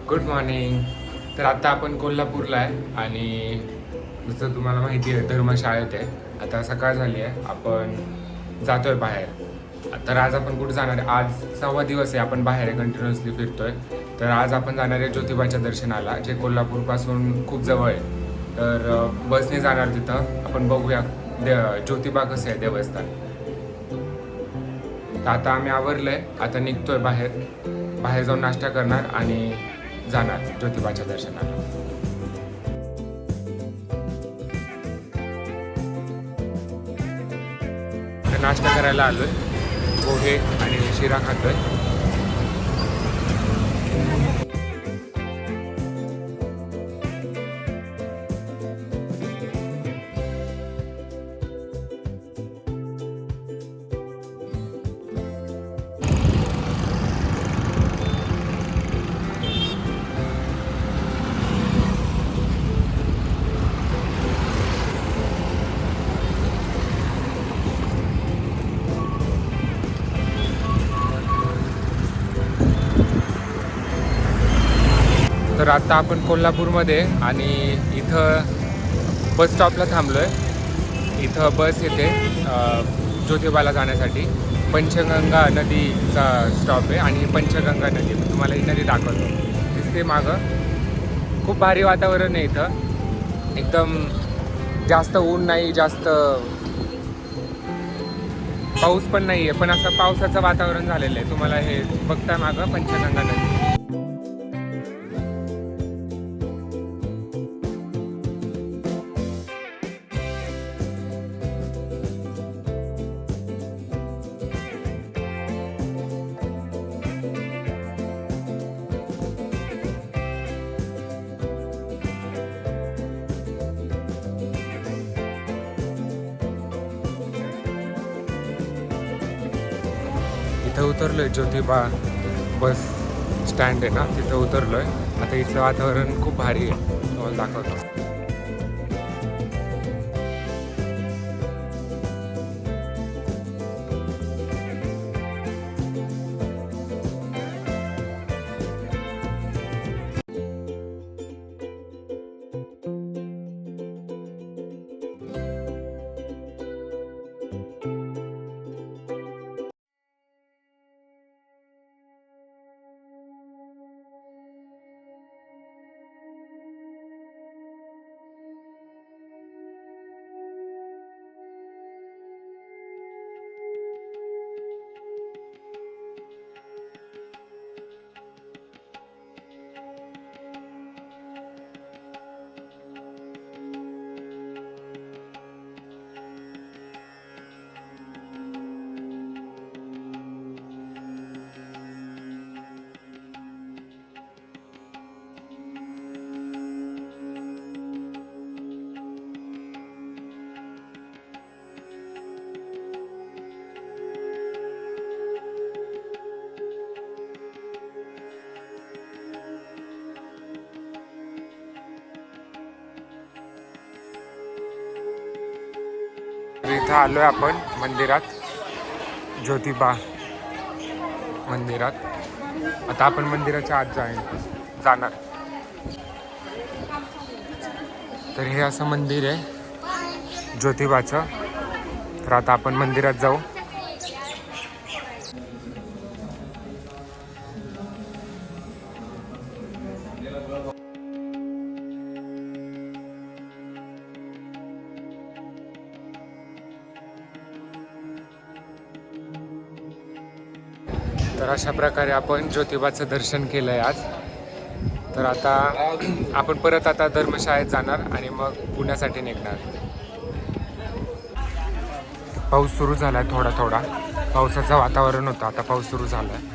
Good morning. तर आता आपण कोल्हापूरला आहे आणि जसं तुम्हाला माहिती आहे धर्मशाळेत आहे. आता सकाळ झाली आहे, आपण जातोय बाहेर. तर आज आपण कुठे जाणार आहे? आज 6वा दिवस आहे आपण बाहेर आहे, कंटिन्युअसली फिरतोय. तर आज आपण जाणार आहे ज्योतिबाच्या दर्शनाला, जे कोल्हापूरपासून खूप जवळ आहे. तर बसने जाणार तिथं. आपण बघूया ज्योतिबा कसं आहे देवस्थान. तर आता आम्ही आवरलंय, आता निघतोय बाहेर. बाहेर जाऊन नाश्ता करणार आणि जाणार ज्योतिबाच्या दर्शनाला. तर नाश्ता करायला आलोय, पोहे आणि शिरा खातोय. तर आता आपण कोल्हापूरमध्ये आणि इथं बस स्टॉपला थांबलो आहे. इथं बस येते ज्योतिबाला जाण्यासाठी. पंचगंगा नदीचा स्टॉप आहे आणि ही पंचगंगा नदी, मी तुम्हाला ही नदी दाखवतो. दिसते मागं. खूप भारी वातावरण आहे इथं. एकदम जास्त ऊन नाही, जास्त पाऊस पण नाही आहे, पण असं पावसाचं वातावरण झालेलं आहे. तुम्हाला हे बघता मागं पंचगंगा नदी. इथं उतरलोय, ज्योतिबा बस स्टँड आहे ना, तिथं उतरलोय. आता इथलं वातावरण खूप भारी आहे, तुम्हाला दाखवतो. इथं आलोय आपण मंदिरात, ज्योतिबा मंदिरात. आता आपण मंदिराच्या आत जाणार. तर हे असं मंदिर आहे ज्योतिबाचं. तर आता आपण मंदिरात जाऊ. तर अशा प्रकारे आपण ज्योतिबाचं दर्शन केलं आहे आज. तर आता आपण परत आता धर्मशाळेत जाणार आणि मग पुण्यासाठी निघणार. पाऊस सुरू झाला आहे, थोडा थोडा पावसाचं वातावरण होतं, आता पाऊस सुरू झाला आहे.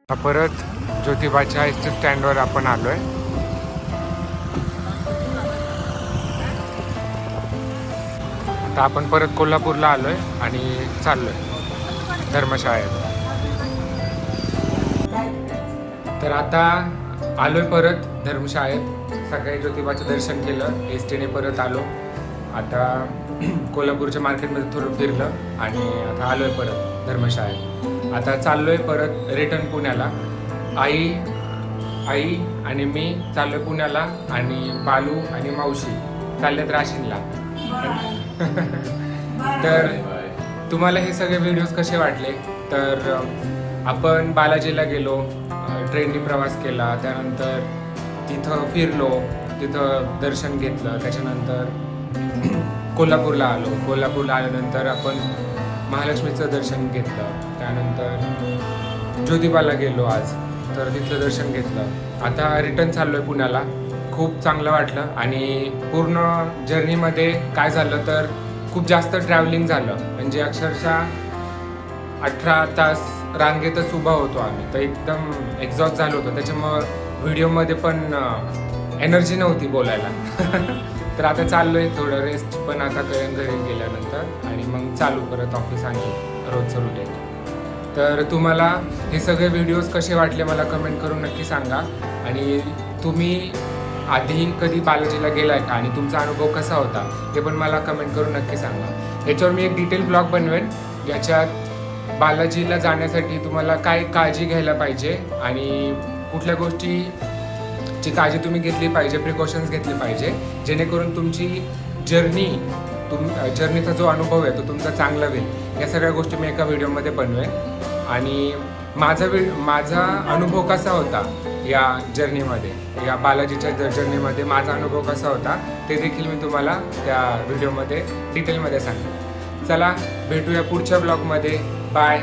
परत ज्योतिबाच्या एस टी स्टँडवर आपण आलोय. आता आपण परत कोल्हापूरला आलोय आणि चाललोय धर्मशाळेत. तर आता आलोय परत धर्मशाळेत. सकाळी ज्योतिबाचं दर्शन केलं, एस टीने परत आलो. आता कोल्हापूरच्या मार्केटमध्ये थोडं फिरलं आणि आता आलोय परत धर्मशाळेत. आता चाललोय परत रिटर्न पुण्याला. आई आणि मी चाललोय पुण्याला आणि बालू आणि मावशी चाललेत राशीनला. तर तुम्हाला हे सगळे व्हिडिओज कसे वाटले? तर आपण बालाजीला गेलो, ट्रेननी प्रवास केला, त्यानंतर तिथं फिरलो, तिथं दर्शन घेतलं, त्याच्यानंतर कोल्हापूरला आल्यानंतर आपण महालक्ष्मीचं दर्शन घेतलं, त्यानंतर ज्योतिबाला गेलो आज, तर तिथलं दर्शन घेतलं. आता रिटर्न चाललोय पुण्याला. खूप चांगलं वाटलं आणि पूर्ण जर्नीमध्ये काय झालं तर खूप जास्त ट्रॅव्हलिंग झालं. म्हणजे अक्षरशः 18 तास रांगेतच उभा होतो आम्ही. तर एकदम एक्झॉस्ट झालो होतो, त्याच्यामुळं व्हिडिओमध्ये पण एनर्जी नव्हती बोलायला. तर आता चाललोय थोडं रेस्ट पण आता करेन घरी गेल्यानंतर आणि मग चालू परत ऑफिस आणि रोजचं रुटीन. तर तुम्हाला हे सगळे व्हिडिओज कसे वाटले मला कमेंट करून नक्की सांगा. आणि तुम्ही आधी कधी बालाजीला गेलाय का आणि तुमचा अनुभव कसा होता ते पण मला कमेंट करून नक्की सांगा. याच्यावर मी एक डिटेल ब्लॉग बनवेन, याच्यात बालाजीला जाण्यासाठी तुम्हाला काय काळजी घ्यायला पाहिजे आणि कुठल्या गोष्टीची काळजी तुम्ही घेतली पाहिजे, प्रिकॉशन्स घेतले पाहिजे, जेणेकरून तुमची जर्नीचा जो अनुभव आहे तो तुमचा चांगला होईल. या सगळ्या गोष्टी मी एका व्हिडिओमध्ये बनवेन. आणि माझा अनुभव कसा होता या जर्नीमध्ये, या बालाजीच्या जर्नीमध्ये माझा अनुभव कसा होता ते देखील मी तुम्हाला त्या व्हिडिओमध्ये डिटेलमध्ये सांगेन. चला भेटूया पुढच्या ब्लॉगमध्ये. बाय.